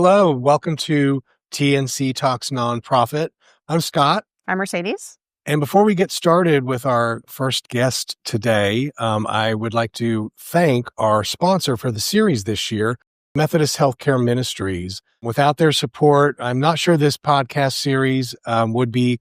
Hello, welcome to TNC Talks Nonprofit. I'm Scott. I'm Mercedes. And before we get started with our first guest today, I would like to thank our sponsor for the series this year, Methodist Healthcare Ministries. Without their support, I'm not sure this podcast series would be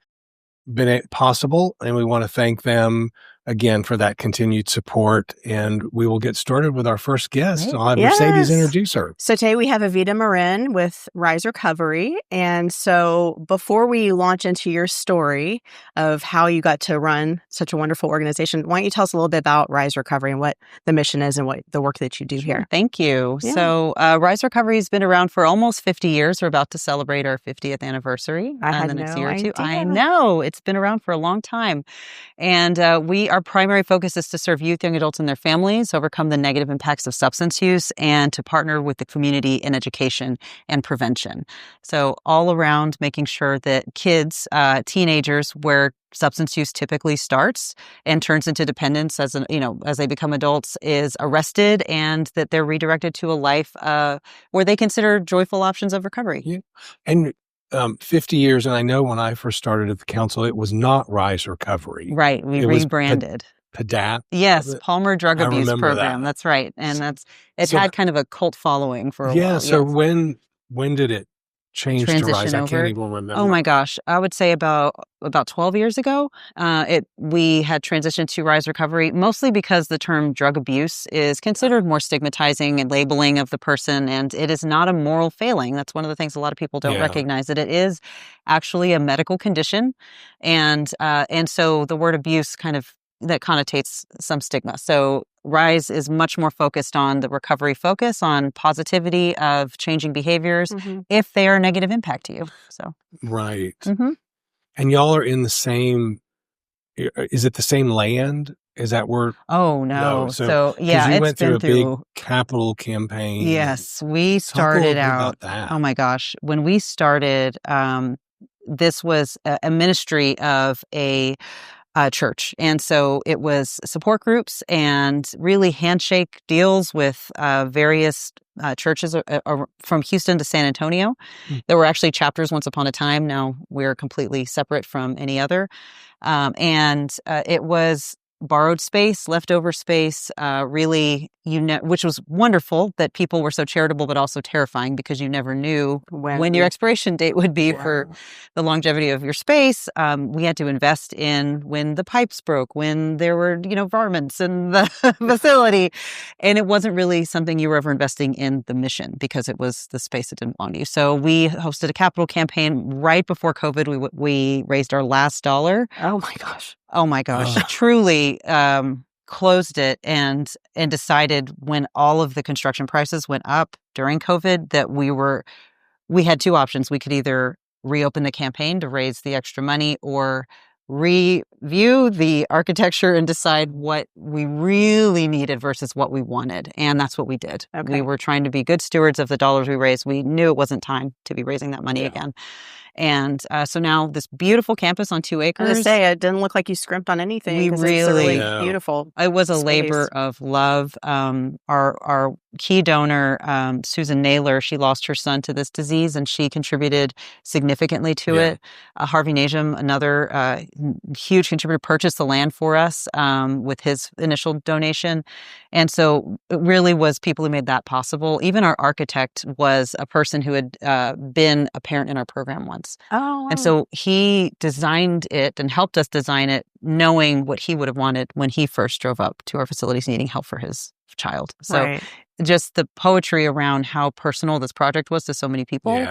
been possible, and we want to thank them again for that continued support. And we will get started with our first guest. Right. I'll have Mercedes introduce her. So today we have Evita Morin with Rise Recovery. And so before we launch into your story of how you got to run such a wonderful organization, why don't you tell us a little bit about Rise Recovery and what the mission is and what the work that you do here? Thank you. Yeah. So Rise Recovery has been around for almost 50 years. We're about to celebrate our 50th anniversary I had the next no year or two. idea. I know. It's been around for a long time. And our primary focus is to serve youth, young adults, and their families, overcome the negative impacts of substance use, and to partner with the community in education and prevention. So all around making sure that kids, teenagers, where substance use typically starts and turns into dependence as they become adults, is arrested and that they're redirected to a life where they consider joyful options of recovery. Yeah. And 50 years, and I know when I first started at the council, it was not Rise Recovery. Right. We rebranded. PADAP. Yes, Palmer Drug Abuse Program. That. That's right. And had kind of a cult following for a while. Yeah. So when did it change to Rise? Transition over? I can't even remember. Oh my gosh. I would say about 12 years ago, we had transitioned to Rise Recovery, mostly because the term drug abuse is considered more stigmatizing and labeling of the person, and it is not a moral failing. That's one of the things a lot of people don't recognize, that it is actually a medical condition. And so the word abuse that connotates some stigma. So Rise is much more focused on the recovery focus, on positivity of changing behaviors if they are a negative impact to you. So right. Mm-hmm. And y'all are in the same, is it the same land? Is that where? Oh, no. So you it's went through been a big capital campaign. Yes, we started out. That. Oh my gosh. When we started, this was a ministry of a church. And so it was support groups and really handshake deals with various churches from Houston to San Antonio. There were actually chapters once upon a time. Now we're completely separate from any other. And it was borrowed space, leftover space, really, which was wonderful that people were so charitable, but also terrifying because you never knew when your expiration date would be for the longevity of your space. We had to invest in when the pipes broke, when there were, varmints in the facility. And it wasn't really something you were ever investing in the mission because it was the space that didn't belong to you. So we hosted a capital campaign right before COVID. We raised our last dollar. Oh my gosh. Oh my gosh, truly closed it and decided when all of the construction prices went up during COVID that we had two options. We could either reopen the campaign to raise the extra money or review the architecture and decide what we really needed versus what we wanted. And that's what we did. Okay. We were trying to be good stewards of the dollars we raised. We knew it wasn't time to be raising that money again. And so now this beautiful campus on 2 acres. I was going to say, it didn't look like you scrimped on anything. We It's a really No. beautiful. It was a space. labor of love. Our key donor, Susan Naylor, she lost her son to this disease, and she contributed significantly to it. Harvey Najam, another huge contributor, purchased the land for us with his initial donation. And so it really was people who made that possible. Even our architect was a person who had been a parent in our program once. Oh, wow. And so he designed it and helped us design it, knowing what he would have wanted when he first drove up to our facilities needing help for his child. So just the poetry around how personal this project was to so many people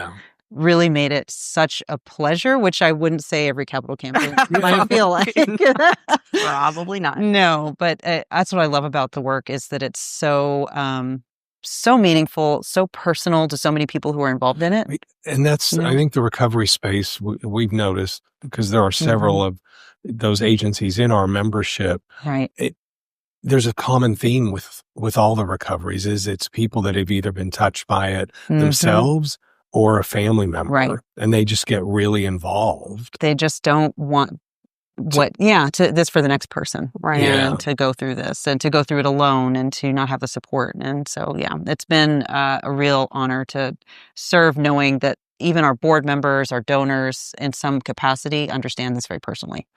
really made it such a pleasure, which I wouldn't say every capital campaign might feel like. Probably not. No, but that's what I love about the work is that it's so meaningful, so personal to so many people who are involved in it. And that's, I think, the recovery space we've noticed, because there are several of those agencies in our membership. Right. There's a common theme with all the recoveries is it's people that have either been touched by it themselves or a family member. Right. And they just get really involved. They just don't want this for the next person. Right. And to go through this and to go through it alone and to not have the support. And so, it's been a real honor to serve, knowing that even our board members, our donors in some capacity understand this very personally.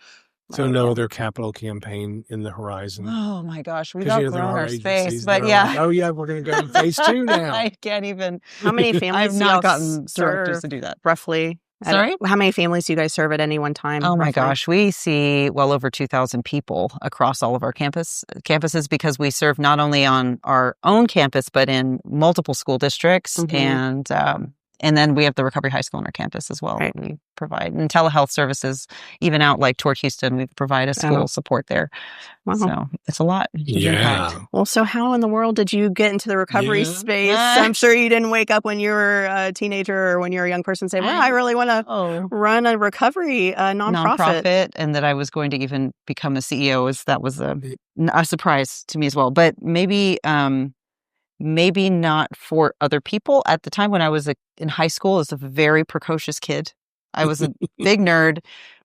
So no other capital campaign in the horizon. Oh my gosh, we've 'Cause, outgrown our space, they're but like, oh yeah, we're going to go in phase 2 now. I can't even. How many families I've do not y'all gotten directors serve to do that. roughly? Sorry? How many families do you guys serve at any one time? Oh my roughly? gosh, we see well over 2,000 people across all of our campuses, because we serve not only on our own campus but in multiple school districts, and then we have the Recovery High School on our campus as well. Right. We provide and telehealth services, even out like toward Houston. We provide a school support there. Wow. So it's a lot. Yeah. Well, so how in the world did you get into the recovery space? I'm sure you didn't wake up when you were a teenager or when you were a young person and say, well, I really want to run a recovery nonprofit. And that I was going to even become a CEO. That was a surprise to me as well. But maybe not for other people. At the time when I was in high school, I was a very precocious kid. I was a big nerd,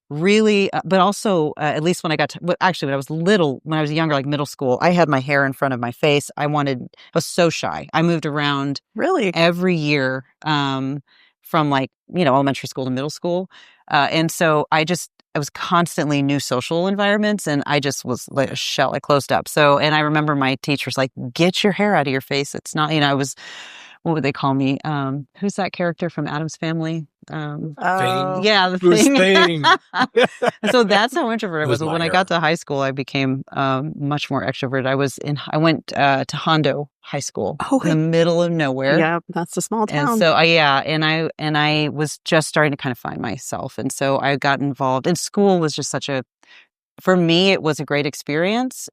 really, but also, at least when I got to, when I was little, when I was younger, like middle school, I had my hair in front of my face. I was so shy. I moved around really every year, from like, elementary school to middle school. And so I was constantly in new social environments, and I just was like a shell. I closed up. So, and I remember my teachers like, get your hair out of your face. It's not, I was, what would they call me? Who's that character from Addams Family? Thing. Yeah, the Who's thing. Thing? So that's how introverted I was. With When my I got to high school, I became much more extroverted. I went to Hondo High School in the middle of nowhere. Yeah, that's a small town. And so I was just starting to kind of find myself. And so I got involved. And school was just for me, it was a great experience,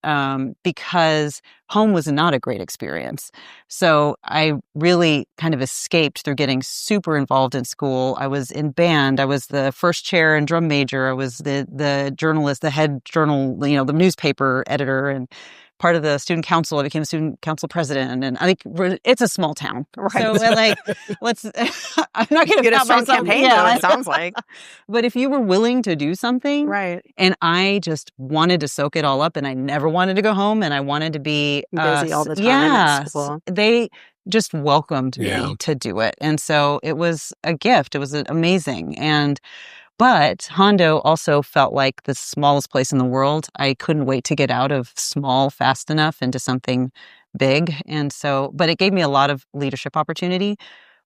because home was not a great experience. So I really kind of escaped through getting super involved in school. I was in band. I was the first chair and drum major. I was the journalist, the head journal, the newspaper editor, and part of the student council. I became a student council president, and I think it's a small town, right? So I'm not going to get a strong campaign. It sounds like. But if you were willing to do something, right? And I just wanted to soak it all up, and I never wanted to go home, and I wanted to be busy all the time. Yeah, at school. They just welcomed me to do it, and so it was a gift. It was amazing, But Hondo also felt like the smallest place in the world. I couldn't wait to get out of small fast enough into something big. And so, but it gave me a lot of leadership opportunity,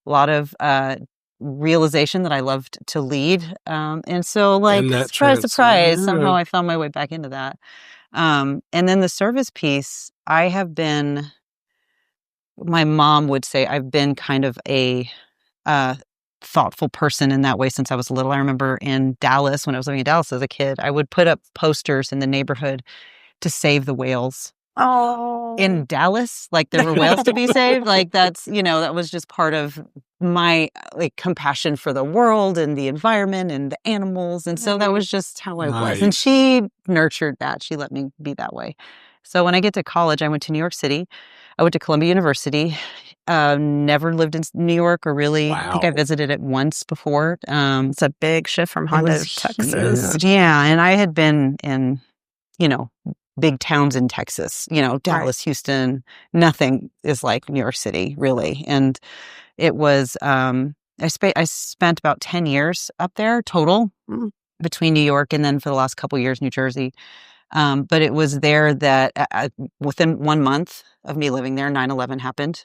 a lot of realization that I loved to lead. And so surprise, somehow I found my way back into that. And then the service piece, my mom would say I've been kind of a thoughtful person in that way since I was little. I remember in Dallas, when I was living in Dallas as a kid, I would put up posters in the neighborhood to save the whales. Oh, in Dallas, like there were whales to be saved. Like that's, that was just part of my compassion for the world and the environment and the animals. And so that was just how I was. And she nurtured that. She let me be that way. So when I get to college, I went to New York City. I went to Columbia University. Never lived in New York, or really, I think I visited it once before. It's a big shift from Hondo, Texas. Yeah, and I had been in, big towns in Texas, Dallas, Houston. Nothing is like New York City, really. And it was, I spent about 10 years up there total between New York and then for the last couple of years, New Jersey. But it was there that within 1 month of me living there, 9/11 happened.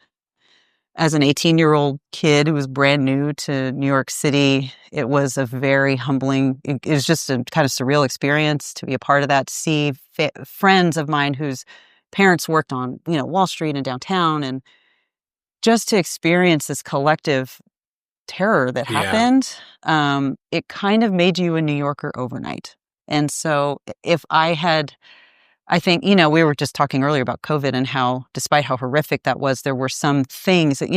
As an 18-year-old kid who was brand new to New York City, it was a very humbling, it was just a kind of surreal experience to be a part of that, to see friends of mine whose parents worked on, Wall Street and downtown, and just to experience this collective terror that happened. It kind of made you a New Yorker overnight. And so I think, we were just talking earlier about COVID and how, despite how horrific that was, there were some things that,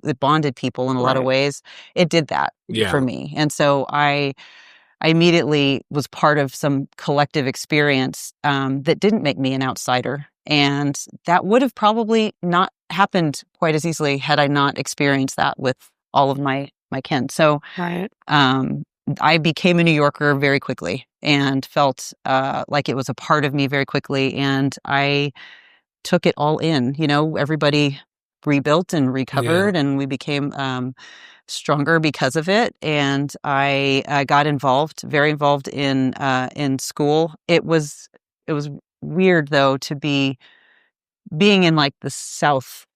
it bonded people in a lot of ways. It did that for me. And so I immediately was part of some collective experience that didn't make me an outsider. And that would have probably not happened quite as easily had I not experienced that with all of my kin. So I became a New Yorker very quickly and felt like it was a part of me very quickly. And I took it all in. Everybody rebuilt and recovered, and we became stronger because of it. And I got very involved in school. It was weird though to being in like the South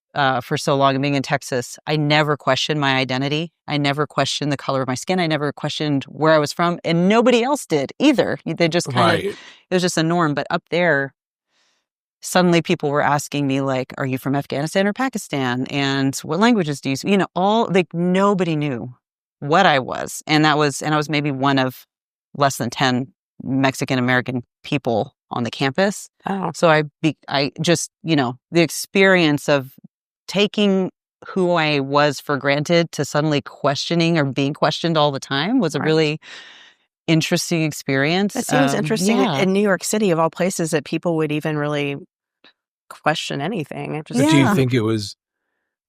for so long and being in Texas. I never questioned my identity. I never questioned the color of my skin. I never questioned where I was from, and nobody else did either. They just kind of, it was just a norm. But up there, suddenly people were asking me like, are you from Afghanistan or Pakistan? And what languages do you speak? Nobody knew what I was. And I was maybe one of less than 10 Mexican American people on the campus. Oh. So I just, the experience of taking who I was for granted to suddenly questioning or being questioned all the time was a really interesting experience. It seems interesting in New York City, of all places, that people would even really question anything. Do you think it was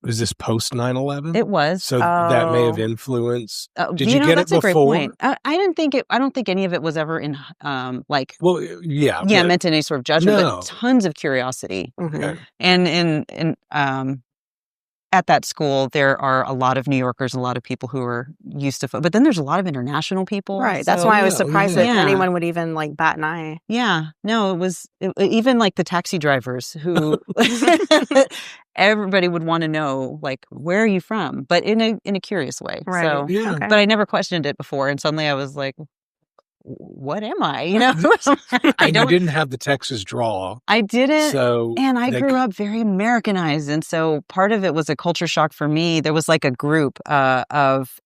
this post 9/11? It was. So that may have influenced. Did you get that's it a great before? point. I don't think any of it was ever in Well, yeah, meant in any sort of judgment, No. but tons of curiosity. Okay. And at that school, there are a lot of New Yorkers, a lot of people who are used to, but then there's a lot of international people. Right. That's why I was surprised that anyone would even like bat an eye. Yeah. No, it was even like the taxi drivers who everybody would want to know, like, where are you from? But in a curious way. Right. So, Okay. but I never questioned it before. And suddenly I was like, what am I? You didn't have the Texas drawl. I didn't. So, and I grew up very Americanized. And so part of it was a culture shock for me. There was like a group of,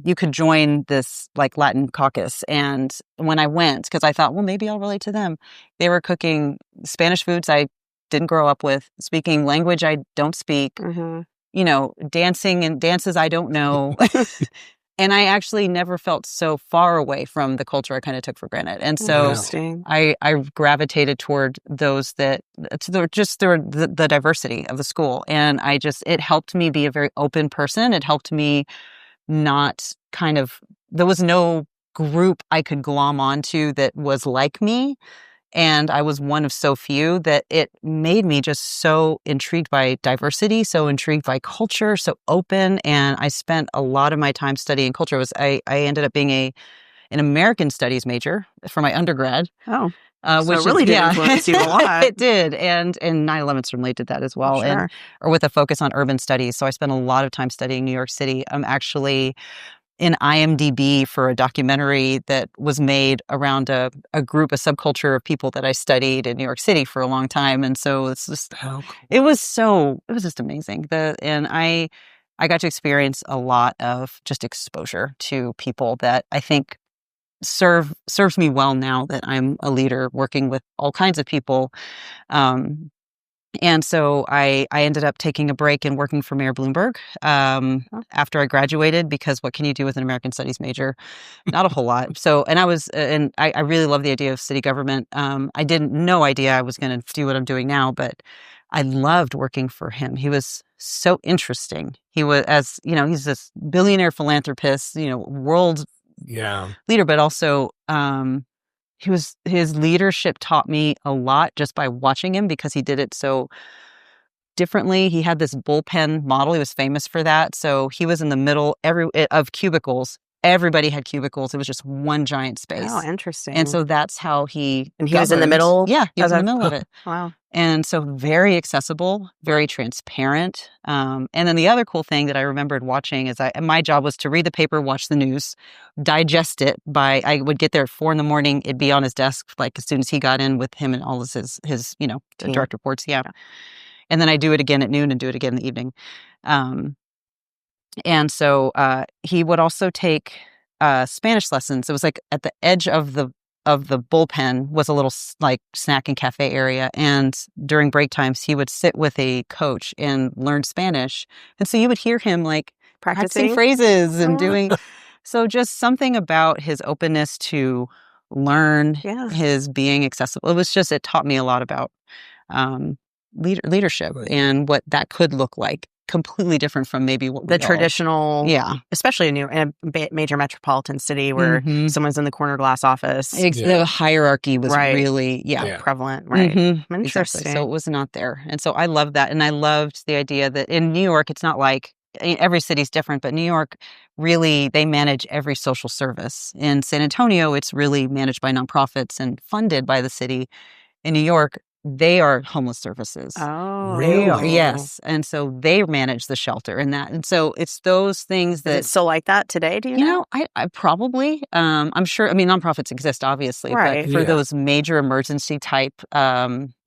you could join this like Latin caucus. And when I went, because I thought, well, maybe I'll relate to them. They were cooking Spanish foods I didn't grow up with, speaking language I don't speak, dancing and dances I don't know. And I actually never felt so far away from the culture I kind of took for granted. And so I gravitated toward those the diversity of the school. And it helped me be a very open person. It helped me not there was no group I could glom onto that was like me. And I was one of so few that it made me just so intrigued by diversity, so intrigued by culture, so open. And I spent a lot of my time studying culture. I ended up being an American studies major for my undergrad. Oh, which really did influence you a lot. It did. And 9/11 certainly did that as well. Sure. Or with a focus on urban studies. So I spent a lot of time studying New York City. I'm actually in IMDb for a documentary that was made around a subculture of people that I studied in New York City for a long time. And so it's just, it was just amazing. And I got to experience a lot of just exposure to people that I think serves me well now that I'm a leader working with all kinds of people. And so I ended up taking a break and working for Mayor Bloomberg after I graduated, because what can you do with an American Studies major? Not a whole lot. So, and I really love the idea of city government. I didn't no idea I was going to do what I'm doing now, but I loved working for him. He was so interesting. He was, he's this billionaire philanthropist, world leader, but also his leadership taught me a lot just by watching him, because he did it so differently. He had this bullpen model. He was famous for that. So he was in the middle of cubicles. Everybody had cubicles. It was just one giant space. Oh, interesting. And so that's how he was in the middle? Yeah, he was in the middle of it. Wow. And so very accessible, very transparent. And then the other cool thing that I remembered watching is my job was to read the paper, watch the news, digest it. I would get there at 4 a.m. It'd be on his desk, like as soon as he got in, with him and all of his direct reports. Yeah. And then I do it again at noon and do it again in the evening. And so he would also take Spanish lessons. It was like at the edge of the bullpen was a little like snack and cafe area. And during break times, he would sit with a coach and learn Spanish. And so you would hear him like practicing phrases and doing. So just something about his openness to learn, his being accessible. It taught me a lot about leadership and what that could look like. completely different from maybe what the traditional, yeah, especially in a major metropolitan city where someone's in the corner glass office. The hierarchy was Right. really prevalent. Right. Interesting. Exactly. So it was not there. And so I loved that. And I loved the idea that in New York, it's not like every city's different, but New York really, they manage every social service. In San Antonio, it's really managed by nonprofits and funded by the city. In New York, they are homeless services. Oh, really? Yes. And so they manage the shelter and that. And so it's those things that. Is it still like that today? Do you know? I probably, I'm sure, I mean, nonprofits exist, obviously, Right. but for those major emergency type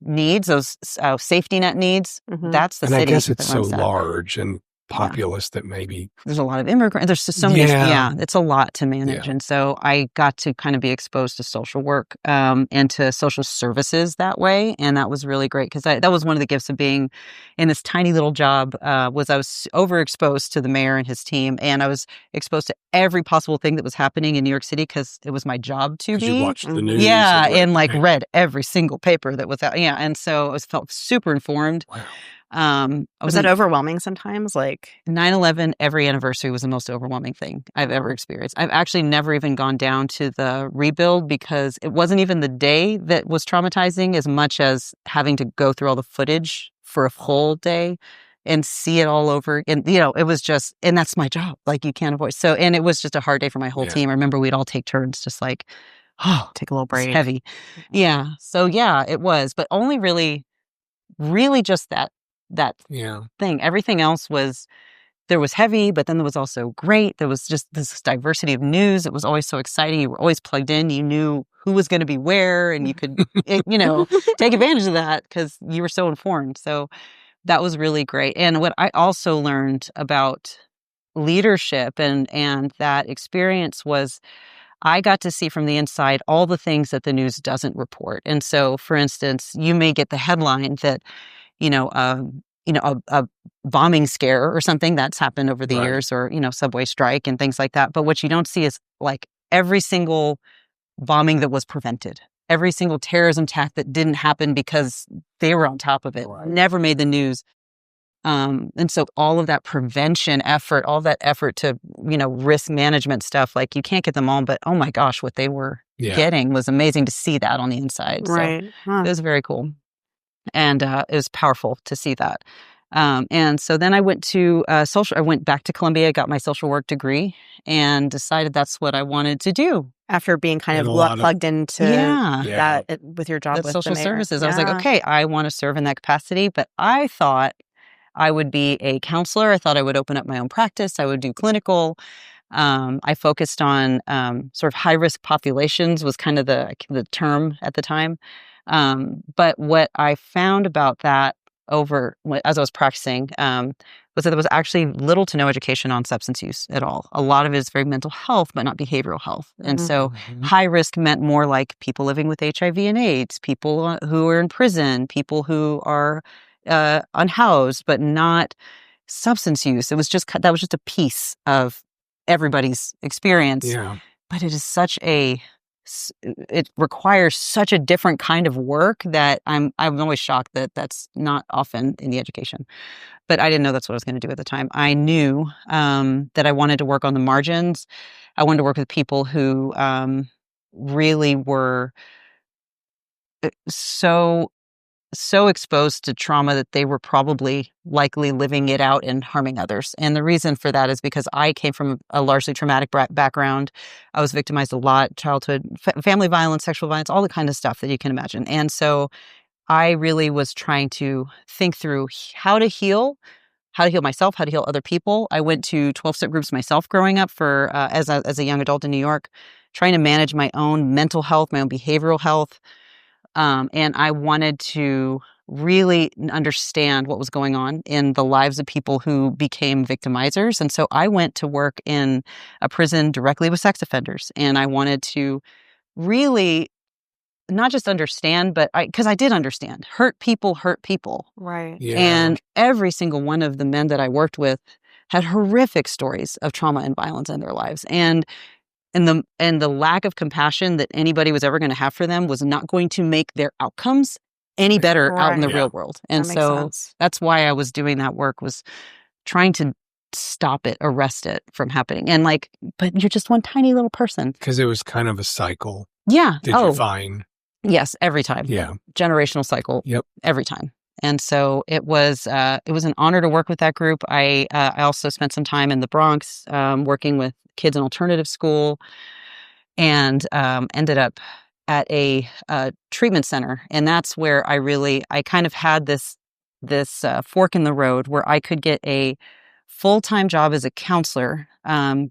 needs, those safety net needs, that's the And city. I guess it's so runs that. large and populous that maybe There's a lot of immigrants. There's just so many. It's a lot to manage. And so I got to kind of be exposed to social work and to social services that way. And that was really great because that was one of the gifts of being in this tiny little job was I was overexposed to the mayor and his team. And I was exposed to every possible thing that was happening in New York City because it was my job to be. You watched the news. And read every single paper that was out. Yeah. And so I felt super informed. Wow. Was that overwhelming sometimes? Like 9/11, every anniversary was the most overwhelming thing I've ever experienced. I've actually never even gone down to the rebuild because it wasn't even the day that was traumatizing as much as having to go through all the footage for a full day and see it all over. And, it was just, and that's my job. Like you can't avoid. So, and it was just a hard day for my whole team. I remember we'd all take turns just like, take a little break. It's heavy. Yeah. So it was, but only really just that thing. Everything else there was heavy, but then there was also great. There was just this diversity of news. It was always so exciting. You were always plugged in. You knew who was going to be where, and you could, take advantage of that because you were so informed. So that was really great. And what I also learned about leadership and that experience was I got to see from the inside all the things that the news doesn't report. And so, for instance, you may get the headline that a bombing scare or something that's happened over the years or, subway strike and things like that. But what you don't see is like every single bombing that was prevented, every single terrorism attack that didn't happen because they were on top of it, never made the news. And so all of that prevention effort, all that effort to, risk management stuff, like you can't get them all, but oh my gosh, what they were getting was amazing to see that on the inside. Right. So it was very cool. And it was powerful to see that. And so then I went to I went back to Columbia, got my social work degree, and decided that's what I wanted to do. After being kind of plugged into that with your job with social the mayor. services. I was like, okay, I want to serve in that capacity, but I thought I would be a counselor. I thought I would open up my own practice. I would do clinical. I focused on sort of high-risk populations was kind of the term at the time. But what I found about that as I was practicing was that there was actually little to no education on substance use at all. A lot of it is very mental health, but not behavioral health. And so high risk meant more like people living with HIV and AIDS, people who are in prison, people who are unhoused, but not substance use. That was just a piece of everybody's experience. Yeah. But it is it requires such a different kind of work that I'm always shocked that that's not often in the education. But I didn't know that's what I was going to do at the time. I knew that I wanted to work on the margins. I wanted to work with people who really were so exposed to trauma that they were probably likely living it out and harming others. And the reason for that is because I came from a largely traumatic background. I was victimized a lot, childhood, family violence, sexual violence, all the kind of stuff that you can imagine. And so I really was trying to think through how to heal myself, how to heal other people. I went to 12-step groups myself growing up as a young adult in New York, trying to manage my own mental health, my own behavioral health. And I wanted to really understand what was going on in the lives of people who became victimizers. And so I went to work in a prison directly with sex offenders. And I wanted to really not just understand, but because I did understand. Hurt people hurt people. Right. Yeah. And every single one of the men that I worked with had horrific stories of trauma and violence in their lives. And the lack of compassion that anybody was ever going to have for them was not going to make their outcomes any better out in the real world. And so that's why I was doing that work, was trying to stop it, arrest it from happening. And like, but you're just one tiny little person. Because it was kind of a cycle. Yeah. Did you find? Yes, every time. Yeah. Generational cycle. Yep. Every time. And so it was an honor to work with that group. I also spent some time in the Bronx working with kids in alternative school, and ended up at a treatment center. And that's where I kind of had this fork in the road where I could get a full-time job as a counselor,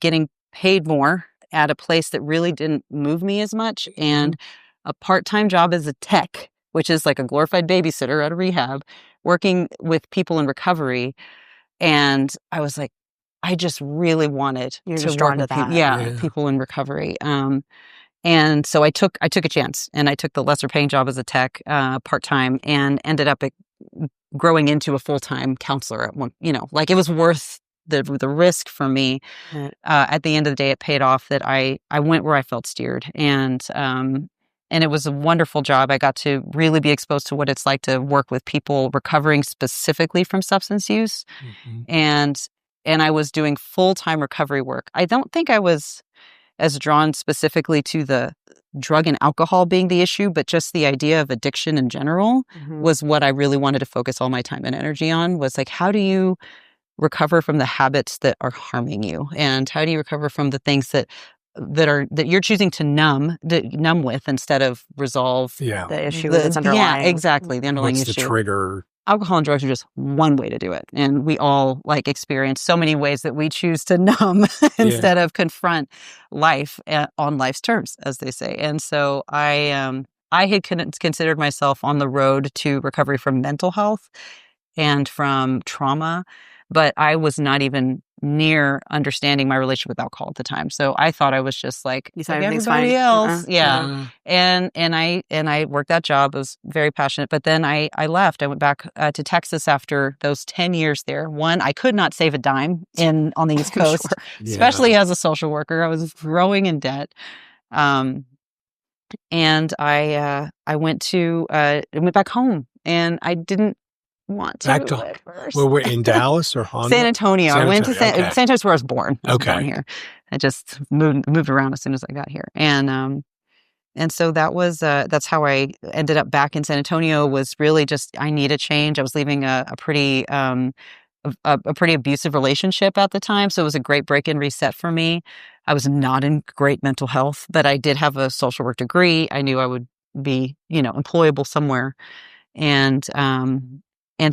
getting paid more at a place that really didn't move me as much, and a part-time job as a tech, which is like a glorified babysitter at a rehab, working with people in recovery. And I was like, I just really wanted to work with people in recovery. And so I took a chance, and I took the lesser paying job as a tech part-time, and ended up growing into a full-time counselor at one, like it was worth the risk for me. At the end of the day, it paid off that I went where I felt steered. And it was a wonderful job. I got to really be exposed to what it's like to work with people recovering specifically from substance use. And I was doing full-time recovery work. I don't think I was as drawn specifically to the drug and alcohol being the issue, but just the idea of addiction in general was what I really wanted to focus all my time and energy on, was like, how do you recover from the habits that are harming you? And how do you recover from the things that you're choosing to numb with instead of resolve the issue that's underlying? Yeah, exactly. The underlying What's issue. The trigger? Alcohol and drugs are just one way to do it. And we all experience so many ways that we choose to numb instead of confront life on life's terms, as they say. And so I had considered myself on the road to recovery from mental health and from trauma, but I was not even near understanding my relationship with alcohol at the time. So I thought I was just like everybody else. And I worked that job. I was very passionate. But then I left. I went back to Texas after those 10 years there. One, I could not save a dime on the East Coast, especially as a social worker. I was growing in debt. And I went back home, and I didn't want to back to first. Well, we're in Dallas or Honda? San Antonio. I went to San Antonio, where I was born. I was born here. I just moved around as soon as I got here, and so that was that's how I ended up back in San Antonio. Was really just I need a change. I was leaving a pretty abusive relationship at the time, so it was a great break and reset for me. I was not in great mental health, but I did have a social work degree. I knew I would be employable somewhere, and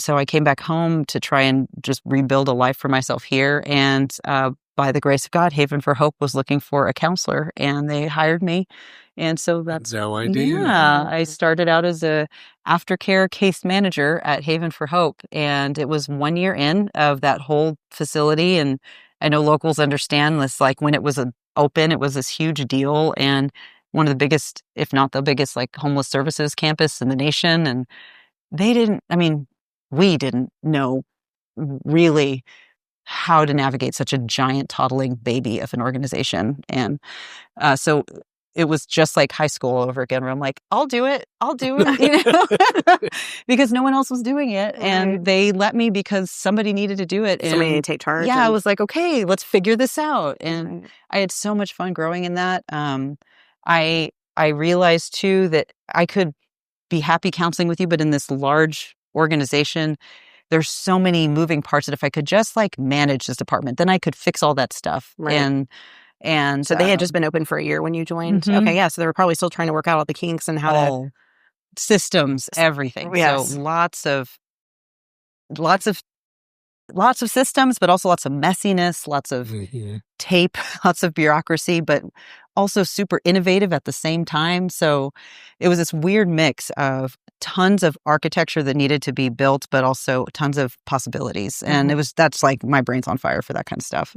so I came back home to try and just rebuild a life for myself here. And by the grace of God, Haven for Hope was looking for a counselor, and they hired me. And so that's no idea. Yeah, I started out as a aftercare case manager at Haven for Hope, and it was 1 year in of that whole facility. And I know locals understand this. Like when it was open, it was this huge deal, and one of the biggest, if not the biggest, homeless services campus in the nation. And we didn't know really how to navigate such a giant toddling baby of an organization. And so it was just like high school all over again, where I'm like, I'll do it, because no one else was doing it. Right. And they let me because somebody needed to do it. And somebody needed to take charge. Yeah, I was like, okay, let's figure this out. And I had so much fun growing in that. I realized too that I could be happy counseling with you, but in this large organization, there's so many moving parts that if I could just manage this department, then I could fix all that stuff. Right. And so they had just been open for a year when you joined. Okay, yeah. So they were probably still trying to work out all the kinks and how to systems, everything. Yes. So lots of systems, but also lots of messiness, lots of tape, lots of bureaucracy, but also super innovative at the same time. So it was this weird mix of tons of architecture that needed to be built, but also tons of possibilities. And that's my brain's on fire for that kind of stuff.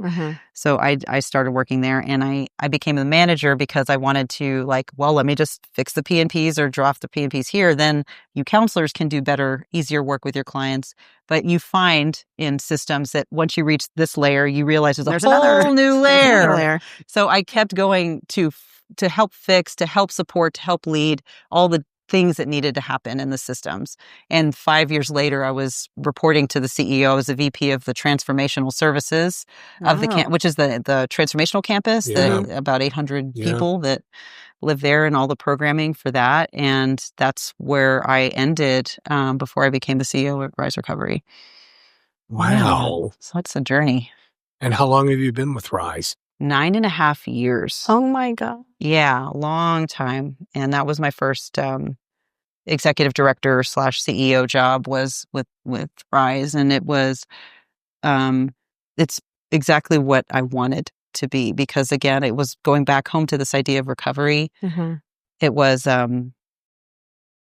So I started working there, and I became the manager because I wanted to let me just fix the P&Ps or draft the P&Ps here. Then you counselors can do better, easier work with your clients. But you find in systems that once you reach this layer, you realize there's a whole new layer. So I kept going to help fix, to help support, to help lead all the things that needed to happen in the systems. And 5 years later, I was reporting to the CEO as a VP of the transformational services of the which is the transformational campus, about 800 people that live there, and all the programming for that. And that's where I ended before I became the CEO at Rise Recovery. Wow. Yeah. So it's a journey. And how long have you been with Rise? 9.5 years. Oh my God. Yeah, long time. And that was my first executive director / CEO job was with Rise. And it was, it's exactly what I wanted to be, because again, it was going back home to this idea of recovery. Mm-hmm. It was,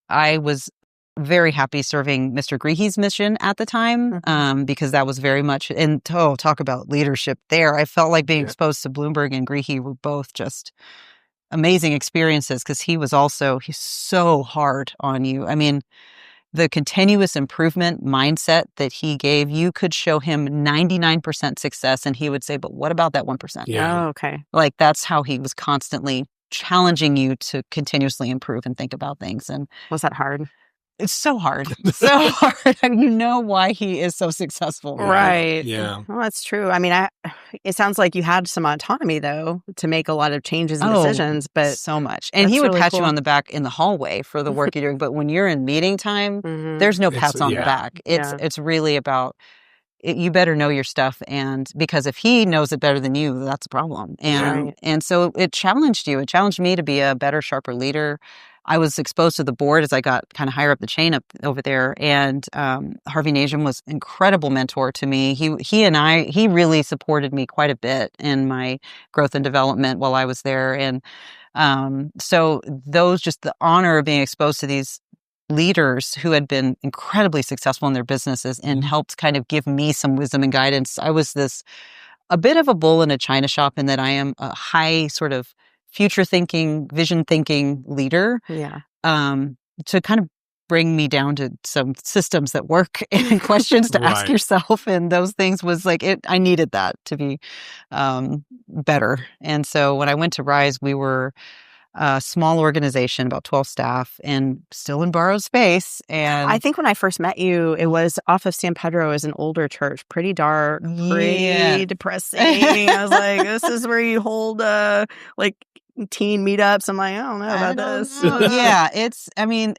I was very happy serving Mr. Greehy's mission at the time, because that was very much, and talk about leadership there. I felt like being exposed to Bloomberg and Greehy were both just amazing experiences, because he's so hard on you. I mean, the continuous improvement mindset that he gave, you could show him 99% success and he would say, but what about that 1%? Yeah. Oh, okay. Like, that's how he was constantly challenging you to continuously improve and think about things. And was that hard? It's so hard. So hard. And you know why he is so successful. Right. Yeah. Well, that's true. I mean, it sounds like you had some autonomy, though, to make a lot of changes and decisions, but so much. And he would pat you on the back in the hallway for the work you're doing. But when you're in meeting time, there's no pats on the back. It's really about, you better know your stuff. And because if he knows it better than you, that's a problem. And so it challenged you. It challenged me to be a better, sharper leader. I was exposed to the board as I got kind of higher up the chain up over there. And Harvey Nasium was an incredible mentor to me. He really supported me quite a bit in my growth and development while I was there. And so just the honor of being exposed to these leaders who had been incredibly successful in their businesses and helped kind of give me some wisdom and guidance. I was a bit of a bull in a china shop, in that I am a high sort of future thinking, vision thinking leader. Yeah. To kind of bring me down to some systems that work and questions to ask yourself, and those things was like I needed that to be better. And so when I went to Rise, we were a small organization, about 12 staff, and still in borrowed space. And I think when I first met you, it was off of San Pedro, as an older church, pretty dark, pretty depressing. I was like, this is where you hold like teen meetups. I'm like, I don't know about this. I mean,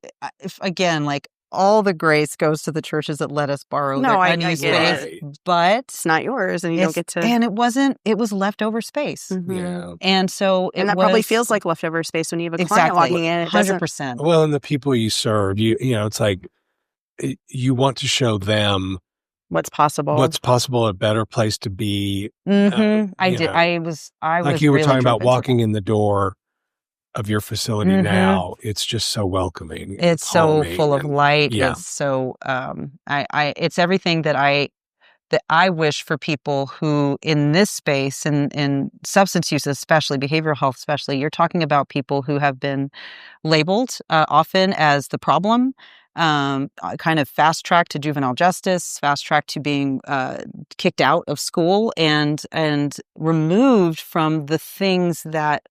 again, like, all the grace goes to the churches that let us borrow their unused space, but it's not yours, and you don't get to. And it was leftover space. Yeah. And so that probably feels like leftover space when you have a client walking in. 100%. Well, and the people you serve, you know, it's like you want to show them what's possible, a better place to be. I was like you were really talking about walking in the door of your facility now. It's just so welcoming. It's so full of light. Yeah. It's so it's everything that I wish for people who in this space, and in substance use especially, behavioral health especially. You're talking about people who have been labeled often as the problem, kind of fast track to juvenile justice, fast track to being kicked out of school, and removed from the things that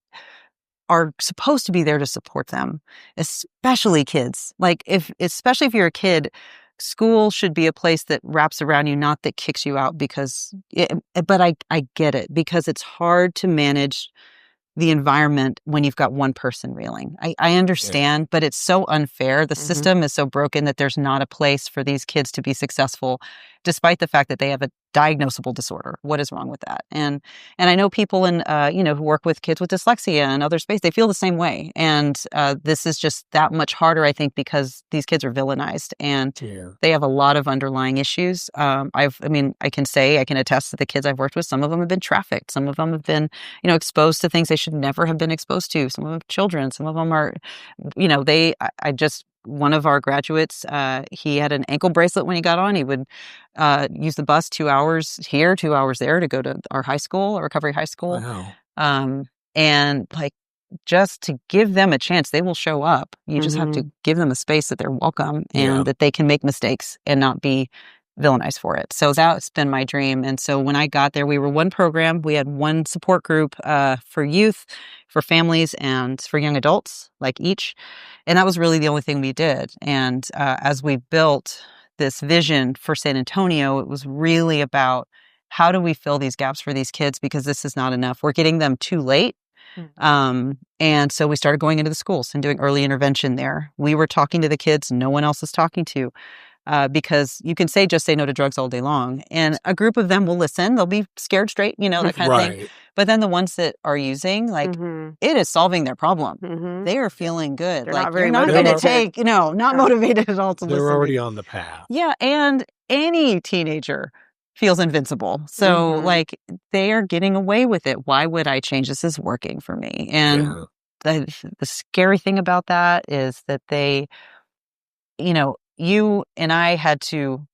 are supposed to be there to support them, especially kids. Like, especially if you're a kid, school should be a place that wraps around you, not that kicks you out. But I get it, because it's hard to manage the environment when you've got one person reeling. I understand, but it's so unfair. The system is so broken that there's not a place for these kids to be successful, despite the fact that they have a diagnosable disorder. What is wrong with that? And I know people who work with kids with dyslexia and other space, they feel the same way. And this is just that much harder, I think, because these kids are villainized and they have a lot of underlying issues. I can attest to the kids I've worked with. Some of them have been trafficked. Some of them have been, exposed to things they should never have been exposed to. Some of them are children. Some of them are, one of our graduates, he had an ankle bracelet when he got on. He would use the bus 2 hours here, 2 hours there to go to our high school, our recovery high school. Wow. And like, just to give them a chance, they will show up. You just have to give them a space that they're welcome and that they can make mistakes and not be villainized for it. So that's been my dream. And so when I got there, we were one program. We had one support group for youth, for families, and for young adults, like each. And that was really the only thing we did. And as we built this vision for San Antonio, it was really about how do we fill these gaps for these kids, because this is not enough. We're getting them too late. And so we started going into the schools and doing early intervention there. We were talking to the kids no one else is talking to, because you can just say no to drugs all day long. And a group of them will listen. They'll be scared straight, that kind of thing. But then the ones that are using, it is solving their problem. They are feeling good. They're like, not very you're not going to take, not motivated at all to listen. They're already on the path. Yeah. And any teenager feels invincible. So they are getting away with it. Why would I change? This is working for me. And the scary thing about that is that they, you and I had to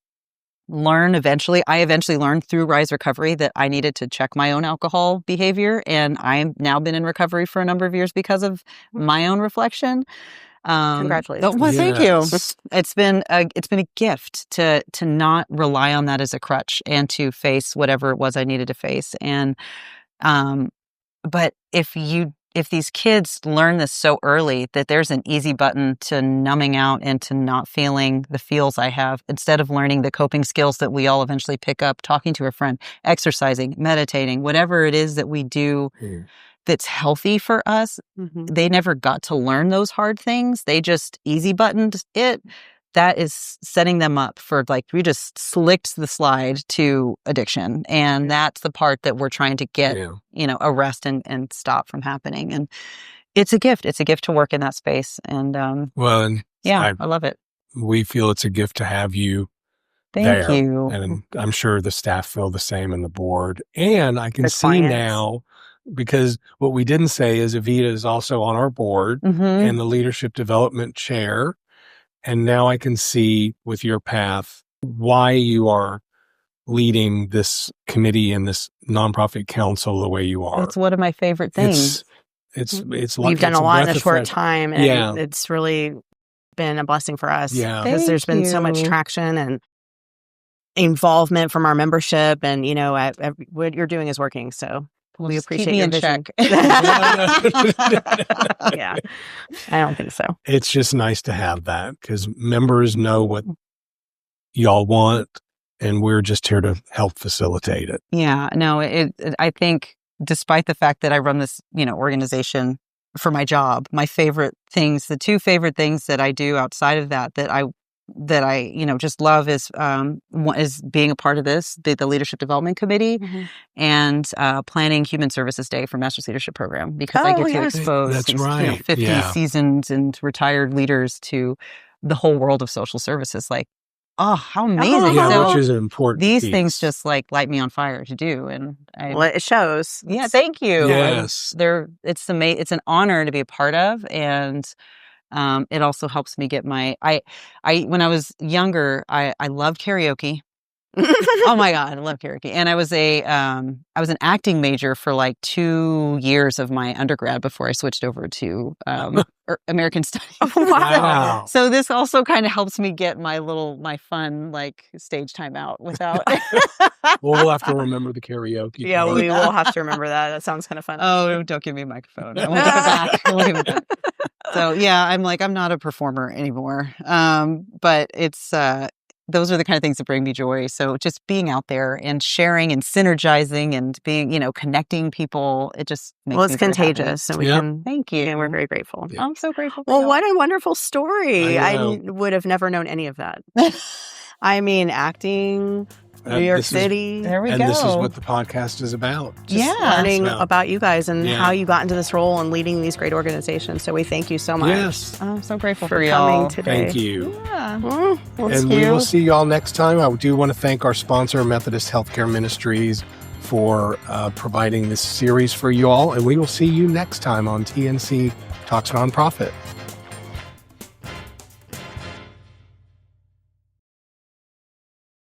learn eventually. I eventually learned through Rise Recovery that I needed to check my own alcohol behavior. And I've now been in recovery for a number of years because of my own reflection. Congratulations. Well, thank you. It's been a gift to not rely on that as a crutch and to face whatever it was I needed to face. And, but if these kids learn this so early that there's an easy button to numbing out and to not feeling the feels I have, instead of learning the coping skills that we all eventually pick up, talking to a friend, exercising, meditating, whatever it is that we do that's healthy for us, they never got to learn those hard things. They just easy buttoned it. That is setting them up for we just slicked the slide to addiction. And that's the part that we're trying to get, arrest and stop from happening. And it's a gift. It's a gift to work in that space. And, I love it. We feel it's a gift to have you Thank there. you. And I'm sure the staff feel the same and the board. And I can The see clients. now, because what we didn't say is Evita is also on our board and the leadership development chair. And now I can see with your path why you are leading this committee and this nonprofit council the way you are. It's one of my favorite things. It's like You've done it's a lot in breath a of short fresh- time, and it's really been a blessing for us. Yeah. Because there's been so much you. traction and involvement from our membership, and what you're doing is working. So Well, we just appreciate keep me your in vision. check. Yeah, I don't think so. It's just nice to have that because members know what y'all want, and we're just here to help facilitate it. Yeah, no, I think despite the fact that I run this, organization for my job, my favorite things, the two favorite things that I do outside of that I just love is one is being a part of the Leadership Development Committee and planning Human Services Day for Master's Leadership Program, because I get to expose That's these, right. 50 seasoned and retired leaders to the whole world of social services. How amazing. Yeah, So which is an important these piece. things just light me on fire to do. And It shows. yeah, thank you. Yes. It's an honor to be a part of. And it also helps me get when I was younger, I loved karaoke. Oh my God, I love karaoke. And I was an acting major for 2 years of my undergrad before I switched over to American Studies. Wow. So this also kind of helps me get my fun stage time out without. Well, we'll have to remember the karaoke. Yeah, part. we will have to remember that. That sounds kind of fun. Oh, don't give me a microphone. I won't give it back. I won't give it back. So yeah, I'm not a performer anymore. But it's those are the kind of things that bring me joy. So just being out there and sharing and synergizing and being, connecting people, it just makes me it's very happy. contagious. So we can. Thank you. And we're very grateful. Yeah. I'm so grateful. Well, what a wonderful story. I I know. would have never known any of that. I mean, acting, New York City. There we and go. this is what the podcast is about. Just Yeah. learning About- about you guys and Yeah. how you got into this role and leading these great organizations. So we thank you so much Yes. I'm so grateful for for coming y'all. today. Thank you. Yeah. Well, And we will see y'all next time. I do want to thank our sponsor, Methodist Healthcare Ministries, for providing this series for you all. And we will see you next time on TNC Talks Nonprofit.